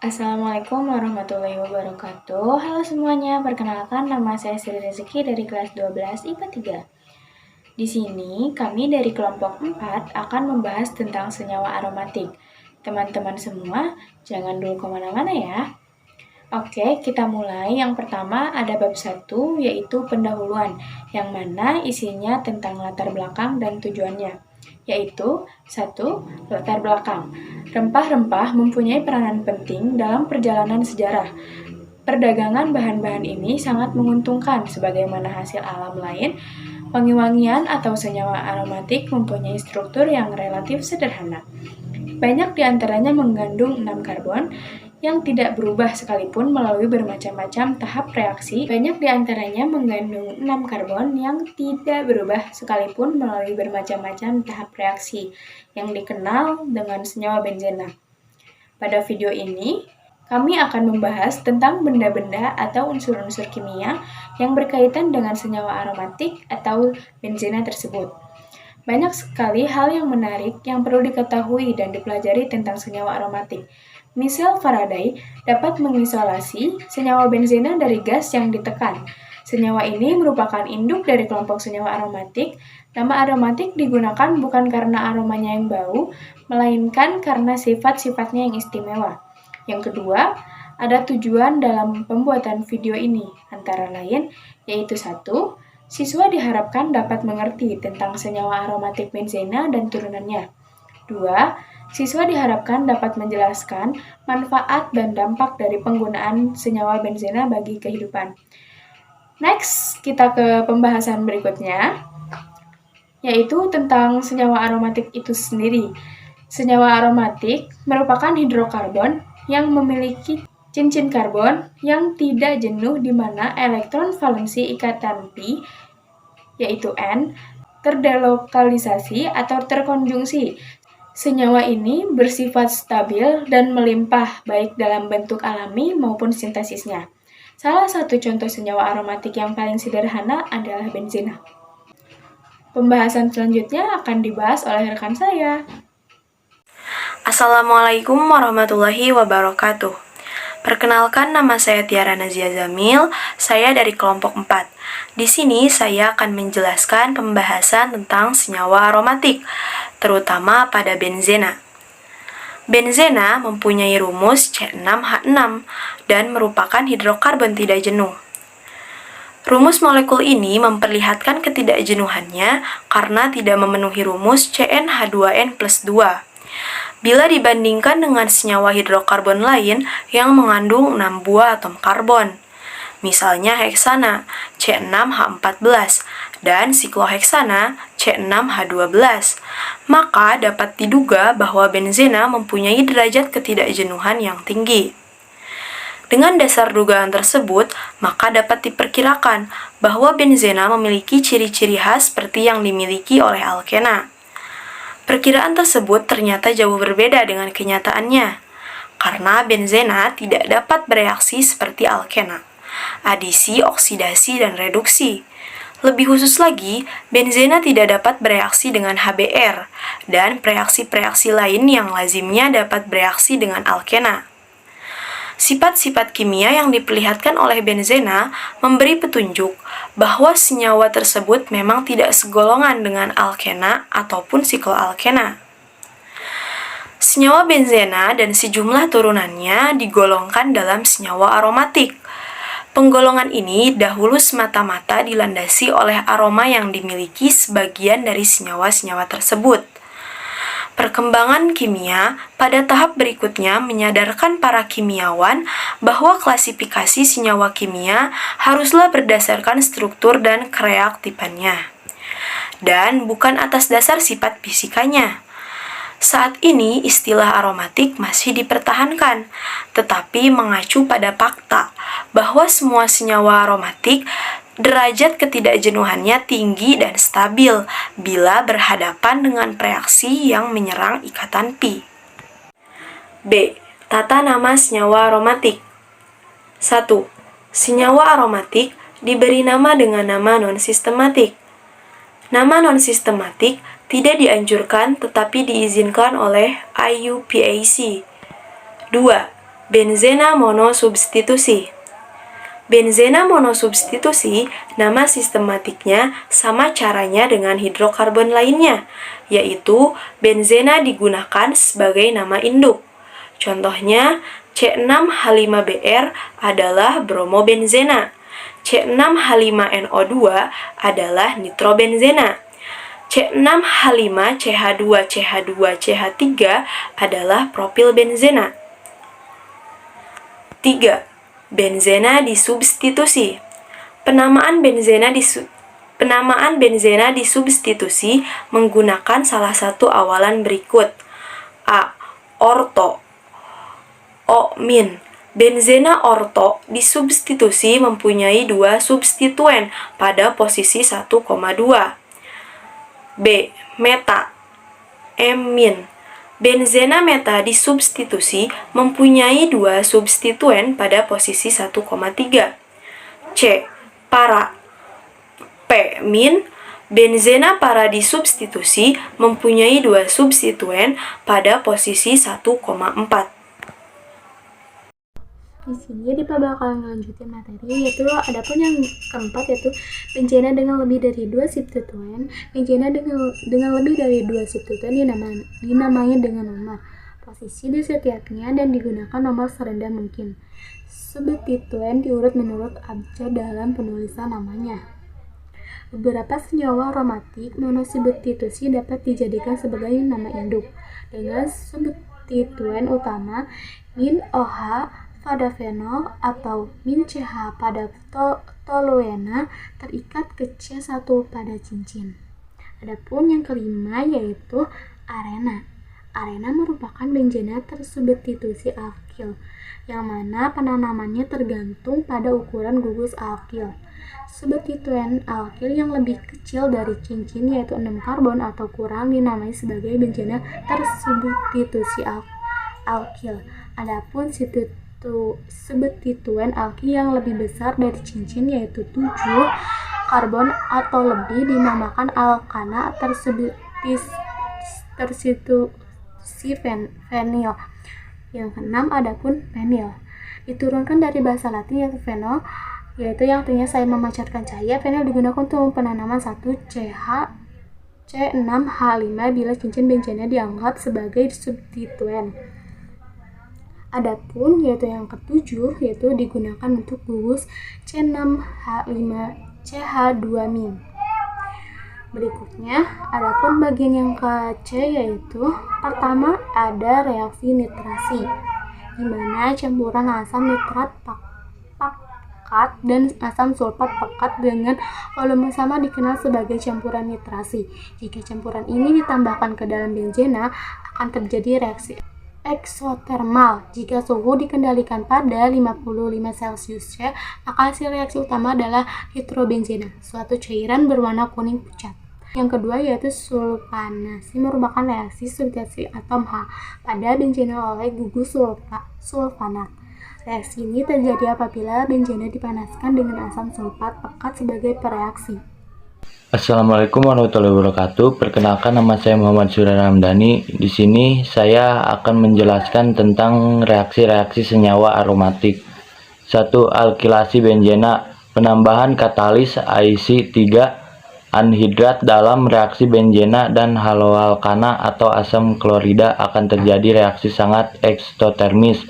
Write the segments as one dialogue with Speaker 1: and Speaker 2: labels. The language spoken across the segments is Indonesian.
Speaker 1: Assalamualaikum warahmatullahi wabarakatuh. Halo semuanya, perkenalkan nama saya Sri Rezeki dari kelas 12 IPA 3. Di sini, kami dari kelompok 4 akan membahas tentang senyawa aromatik. Teman-teman semua, jangan dulu kemana-mana ya. Oke, kita mulai. Yang pertama ada bab 1, yaitu pendahuluan, yang mana isinya tentang latar belakang dan tujuannya. Yaitu 1. Latar belakang. Rempah-rempah mempunyai peranan penting dalam perjalanan sejarah. Perdagangan bahan-bahan ini sangat menguntungkan sebagaimana hasil alam lain. Wangi-wangian atau senyawa aromatik mempunyai struktur yang relatif sederhana. Banyak di antaranya mengandung 6 karbon yang tidak berubah sekalipun melalui bermacam-macam tahap reaksi. Banyak di antaranya mengandung 6 karbon yang tidak berubah sekalipun melalui bermacam-macam tahap reaksi yang dikenal dengan senyawa benzena. Pada video ini, kami akan membahas tentang benda-benda atau unsur-unsur kimia yang berkaitan dengan senyawa aromatik atau benzena tersebut. Banyak sekali hal yang menarik yang perlu diketahui dan dipelajari tentang senyawa aromatik. Misal Faraday dapat mengisolasi senyawa benzena dari gas yang ditekan. Senyawa ini merupakan induk dari kelompok senyawa aromatik. Nama aromatik digunakan bukan karena aromanya yang bau, melainkan karena sifat-sifatnya yang istimewa. Yang kedua, ada tujuan dalam pembuatan video ini, antara lain yaitu 1. Siswa diharapkan dapat mengerti tentang senyawa aromatik benzena dan turunannya. 2. Siswa diharapkan dapat menjelaskan manfaat dan dampak dari penggunaan senyawa benzena bagi kehidupan. Next, kita ke pembahasan berikutnya, yaitu tentang senyawa aromatik itu sendiri. Senyawa aromatik merupakan hidrokarbon yang memiliki cincin karbon yang tidak jenuh di mana elektron valensi ikatan pi, yaitu N, terdelokalisasi atau terkonjungsi. Senyawa ini bersifat stabil dan melimpah baik dalam bentuk alami maupun sintesisnya. Salah satu contoh senyawa aromatik yang paling sederhana adalah benzena. Pembahasan selanjutnya akan dibahas oleh rekan saya.
Speaker 2: Assalamualaikum warahmatullahi wabarakatuh. Perkenalkan, nama saya Tiara Nazia Zamil, saya dari kelompok 4. Di sini saya akan menjelaskan pembahasan tentang senyawa aromatik, terutama pada benzena. Benzena mempunyai rumus C6H6 dan merupakan hidrokarbon tidak jenuh. Rumus molekul ini memperlihatkan ketidakjenuhannya karena tidak memenuhi rumus CnH2n+2. Bila dibandingkan dengan senyawa hidrokarbon lain yang mengandung 6 buah atom karbon, misalnya heksana C6H14 dan sikloheksana C6H12, maka dapat diduga bahwa benzena mempunyai derajat ketidakjenuhan yang tinggi. Dengan dasar dugaan tersebut, maka dapat diperkirakan bahwa benzena memiliki ciri-ciri khas seperti yang dimiliki oleh alkena. Perkiraan tersebut ternyata jauh berbeda dengan kenyataannya, karena benzena tidak dapat bereaksi seperti alkena, adisi, oksidasi, dan reduksi. Lebih khusus lagi, benzena tidak dapat bereaksi dengan HBr dan reaksi-reaksi lain yang lazimnya dapat bereaksi dengan alkena. Sifat-sifat kimia yang diperlihatkan oleh benzena memberi petunjuk bahwa senyawa tersebut memang tidak segolongan dengan alkena ataupun sikloalkena. Senyawa benzena dan sejumlah turunannya digolongkan dalam senyawa aromatik. Penggolongan ini dahulu semata-mata dilandasi oleh aroma yang dimiliki sebagian dari senyawa-senyawa tersebut. Perkembangan kimia pada tahap berikutnya menyadarkan para kimiawan bahwa klasifikasi senyawa kimia haruslah berdasarkan struktur dan kereaktifannya, dan bukan atas dasar sifat fisikanya. Saat ini istilah aromatik masih dipertahankan, tetapi mengacu pada fakta bahwa semua senyawa aromatik derajat ketidakjenuhannya tinggi dan stabil bila berhadapan dengan reaksi yang menyerang ikatan pi. B. Tata nama senyawa aromatik. 1. Senyawa aromatik diberi nama dengan nama non-sistematik. Nama non-sistematik tidak dianjurkan tetapi diizinkan oleh IUPAC. 2. Benzena monosubstitusi. Benzena monosubstitusi, nama sistematiknya sama caranya dengan hidrokarbon lainnya, yaitu benzena digunakan sebagai nama induk. Contohnya, C6H5Br adalah bromobenzena, C6H5NO2 adalah nitrobenzena, C6H5CH2CH2CH3 adalah propilbenzena. 3. Benzena disubstitusi. Penamaan benzena disubstitusi menggunakan salah satu awalan berikut. A. Orto. O. Min. Benzena orto disubstitusi mempunyai dua substituen pada posisi 1,2. B. Meta. M. Min. Benzena meta disubstitusi mempunyai dua substituen pada posisi 1,3. C. Para. P. Min. Benzena para disubstitusi mempunyai dua substituen pada posisi 1,4.
Speaker 1: Di sini Dipa bakal ngelanjutin materi, yaitu adapun yang keempat yaitu benzena dengan lebih dari dua substituen. Benzena dengan lebih dari dua substituen dinamai dengan nomor posisi di setiapnya dan digunakan nomor serendah mungkin. Substituen diurut menurut abjad dalam penulisan namanya. Beberapa senyawa aromatik monosubstitusi dapat dijadikan sebagai nama induk dengan substituen utama min OH pada fenol atau min CH pada toluena terikat ke C1 pada cincin. Adapun yang kelima yaitu arena. Arena merupakan benzena tersubstitusi alkil, yang mana penanamannya tergantung pada ukuran gugus alkil. Substituen alkil yang lebih kecil dari cincin yaitu 6 karbon atau kurang dinamai sebagai benzena tersubstitusi alkil. Adapun substituen alkil yang lebih besar dari cincin yaitu 7 karbon atau lebih dinamakan alkana tersubstitusi fenil. Yang keenam adapun fenil diturunkan dari bahasa Latin yaitu fenol, yaitu yang artinya saya memancarkan cahaya. Fenil digunakan untuk penanaman 1 C6H5 bila cincin benzena dianggap sebagai substituen. Adapun yaitu yang ketujuh yaitu digunakan untuk gugus C6H5CH2-. Berikutnya, adapun bagian yang ke-C yaitu pertama ada reaksi nitrasi, di mana campuran asam nitrat pekat dan asam sulfat pekat dengan volume sama dikenal sebagai campuran nitrasi. Jika campuran ini ditambahkan ke dalam benzena, akan terjadi reaksi eksotermal. Jika suhu dikendalikan pada 55 Celcius C, maka hasil reaksi utama adalah nitrobenzena, suatu cairan berwarna kuning pucat. Yang kedua yaitu sulfanasi, merupakan reaksi substitusi atom H pada benzena oleh gugus sulfanat. Reaksi ini terjadi apabila benzena dipanaskan dengan asam sulfat pekat sebagai pereaksi.
Speaker 3: Assalamualaikum warahmatullahi wabarakatuh. Perkenalkan, nama saya Muhammad Surya Ramdhani. Di sini saya akan menjelaskan tentang reaksi-reaksi senyawa aromatik. 1. Alkilasi benzena. Penambahan katalis IC3 anhidrat dalam reaksi benzena dan haloalkana atau asam klorida akan terjadi reaksi sangat eksotermis.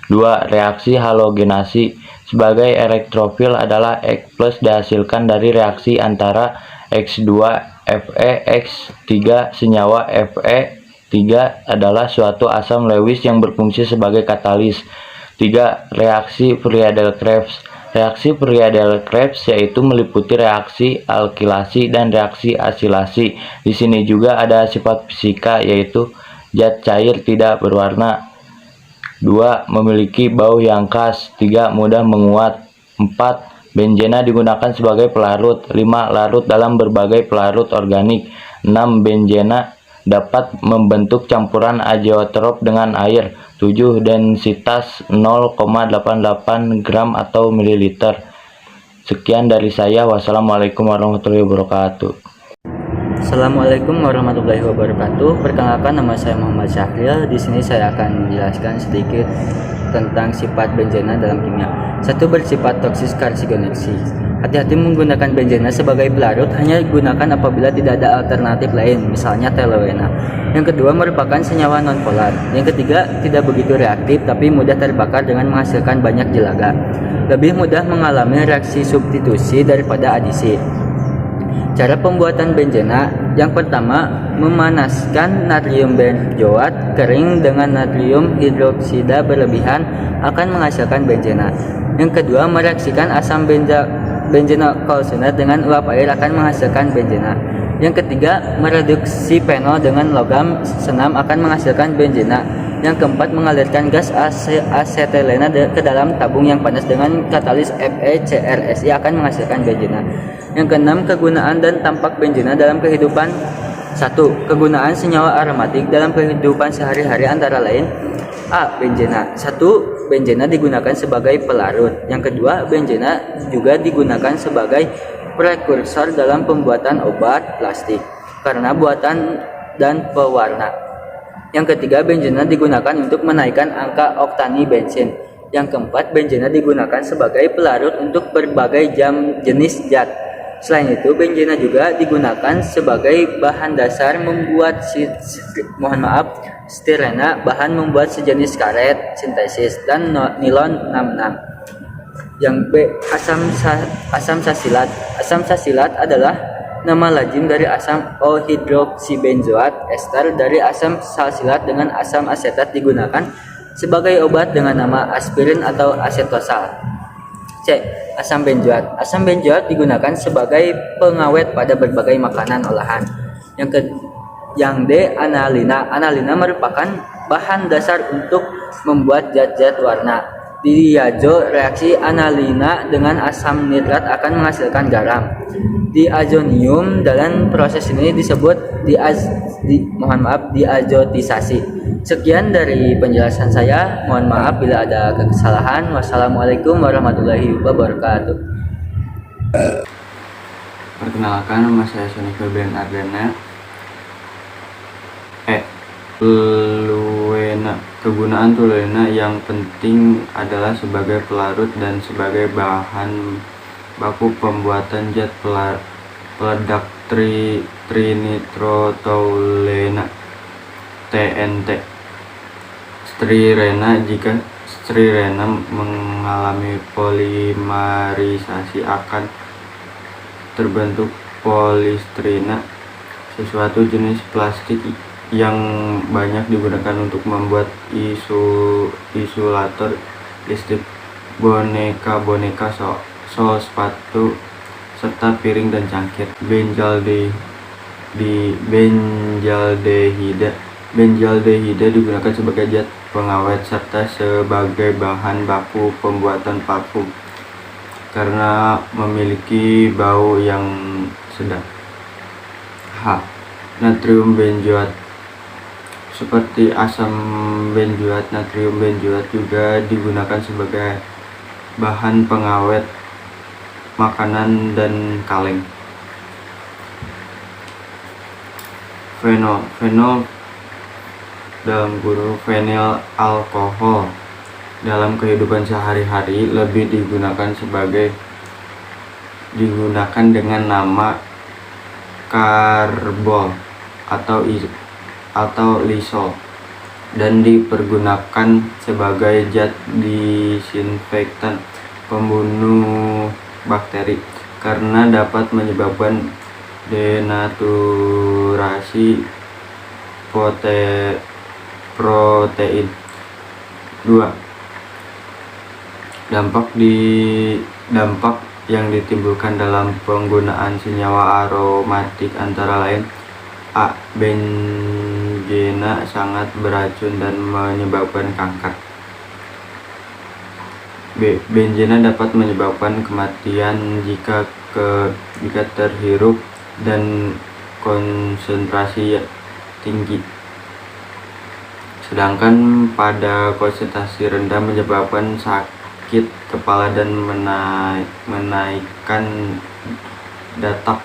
Speaker 3: 2. Reaksi halogenasi. Sebagai elektrofil adalah X plus dihasilkan dari reaksi antara X2Fe-X3. Senyawa Fe3 adalah suatu asam Lewis yang berfungsi sebagai katalis. 3. Reaksi Friedel-Crepes. Reaksi Friedel-Crepes yaitu meliputi reaksi alkilasi dan reaksi asilasi. Di sini juga ada sifat fisika yaitu zat cair tidak berwarna. 2. Memiliki bau yang khas. 3. Mudah menguat. 4. Benzena digunakan sebagai pelarut. 5. Larut dalam berbagai pelarut organik. 6. Benzena dapat membentuk campuran azeotrop dengan air. 7. Densitas 0,88 gram atau mililiter. Sekian dari saya. Wassalamualaikum warahmatullahi wabarakatuh.
Speaker 4: Assalamualaikum warahmatullahi wabarakatuh. Perkenalkan, nama saya Muhammad Syahril. Di sini saya akan menjelaskan sedikit tentang sifat benzena dalam kimia. 1. Bersifat toksis karsinogenesis. Hati-hati menggunakan benzena sebagai pelarut, hanya gunakan apabila tidak ada alternatif lain, misalnya toluena. Yang kedua, merupakan senyawa nonpolar. Yang ketiga, tidak begitu reaktif tapi mudah terbakar dengan menghasilkan banyak jelaga. Lebih mudah mengalami reaksi substitusi daripada adisi. Cara pembuatan benzena: yang pertama, memanaskan natrium benzoat kering dengan natrium hidroksida berlebihan akan menghasilkan benzena. Yang kedua, mereaksikan asam benzenokalsunat dengan uap air akan menghasilkan benzena. Yang ketiga, mereduksi fenol dengan logam senam akan menghasilkan benzena. Yang keempat, mengalirkan gas asetilena ke dalam tabung yang panas dengan katalis FeCrSi akan menghasilkan benzena. Yang keenam, kegunaan dan tampak benzena dalam kehidupan. 1. Kegunaan senyawa aromatik dalam kehidupan sehari-hari antara lain: A. Benzena. 1. Benzena digunakan sebagai pelarut. Yang kedua, benzena juga digunakan sebagai prekursor dalam pembuatan obat, plastik, karena buatan dan pewarna. Yang ketiga, benzena digunakan untuk menaikkan angka oktani bensin. Yang keempat, benzena digunakan sebagai pelarut untuk berbagai jenis zat. Selain itu, benzena juga digunakan sebagai bahan dasar membuat stirena, bahan membuat sejenis karet sintesis, dan nilon 66. Yang B. Asam sasilat. Asam sasilat adalah nama lazim dari asam O-hidroksibenzoat ester dari asam salsilat dengan asam asetat, digunakan sebagai obat dengan nama aspirin atau asetosal. C. Asam benzoat. Asam benzoat digunakan sebagai pengawet pada berbagai makanan olahan. Yang D. Analina. Analina merupakan bahan dasar untuk membuat zat-zat warna. Diazo reaksi analina dengan asam nitrat akan menghasilkan garam. Diazonium dalam proses ini disebut diazotisasi. Sekian dari penjelasan saya. Mohon maaf bila ada kesalahan. Wassalamualaikum warahmatullahi wabarakatuh.
Speaker 5: Perkenalkan, nama saya Sony Febrian Ardana. Toluena. Kegunaan toluena yang penting adalah sebagai pelarut dan sebagai bahan baku pembuatan zat peledak trinitrotoluena (TNT). Strirena. Jika strirena mengalami polimerisasi akan terbentuk polistrina, sesuatu jenis plastik yang banyak digunakan untuk membuat isolator listrik, boneka, sol, sepatu, serta piring dan cangkir. Benzaldehida digunakan sebagai zat pengawet serta sebagai bahan baku pembuatan parfum karena memiliki bau yang sedap. H. Natrium benzoat. Seperti asam benzoat, natrium benzoat juga digunakan sebagai bahan pengawet makanan dan kaleng. Fenol dalam kurung fenil alkohol dalam kehidupan sehari-hari lebih digunakan dengan nama karbol atau lisol dan dipergunakan sebagai zat disinfektan pembunuh bakteri karena dapat menyebabkan denaturasi protein. 2. Dampak yang ditimbulkan dalam penggunaan senyawa aromatik antara lain: A. Benzena sangat beracun dan menyebabkan kanker. B. Benzena dapat menyebabkan kematian jika terhirup dan konsentrasi tinggi, sedangkan pada konsentrasi rendah menyebabkan sakit kepala dan menaikkan detak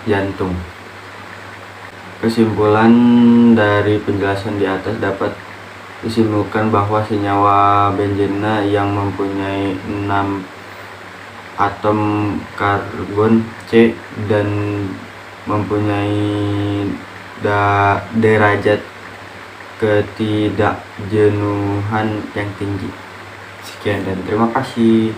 Speaker 5: jantung. Kesimpulan dari penjelasan di atas dapat disimpulkan bahwa senyawa benzena yang mempunyai 6 atom karbon C dan mempunyai derajat ketidakjenuhan yang tinggi. Sekian dan terima kasih.